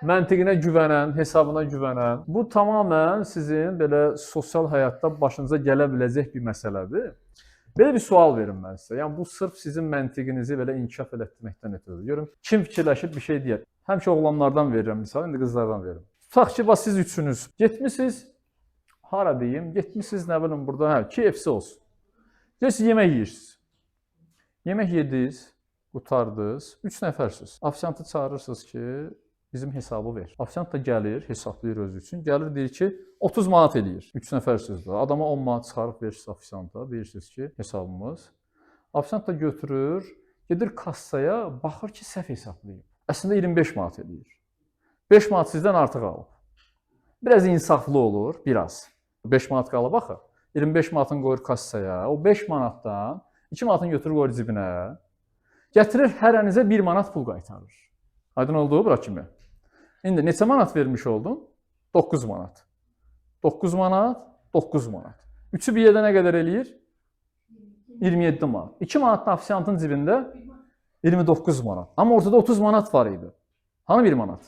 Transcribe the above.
Məntiqinə güvənən, hesabına güvənən. Bu tamamilə sizin belə sosial həyatda başınıza gələ biləcək bir məsələdir. Belə bir sual verim mən sizə. Yəni bu sırf sizin məntiqinizi belə inkişaf elətdirməkdən ötürü. Görün kim fikirləşib bir şey deyər. Həmişə oğlanlardan verirəm misal, indi qızlardan verirəm. Tutaq ki, siz üçünüz getmisiniz, hara deyim, getmisiniz nə bilim burada, KFC olsun. Siz yemək yeyirsiniz. Yemək yediniz, qurtardınız, 3 nəfərsiniz. Ofisiantı çağırırsınız ki, bizim hesabı ver. Ofisiant da gəlir, hesablayır özü üçün. Gəlir deyir ki, 30 manat eləyir. 3 nəfərsiniz də. Adama 10 manat çıxarıb verirsiniz ofisianta. Deyirsiniz ki, hesabımız. Ofisiant da götürür, gedir kassaya, baxır ki, səhv hesablayıb. Əslində 25 manat eləyir. 5 manat sizdən artıq alıb. Biraz insaflı olur, biraz. 5 manat qalıb axı. 25 manatını qoyur kassaya. O 5 manatdan 2 manatını götürür qoyur cibinə. Gətirir hərənizə 1 manat pul qaytarır. Aydın oldu bura kimi? İndi neçə manat vermiş oldun? 9 manat. 9 manat, 9 manat. 3'ü bir yerdə nə qədər eləyir? 27 manat. 2 manat da ofisiantın cibində 29 manat. Amma ortada 30 manat var idi. Hanı 1 manat?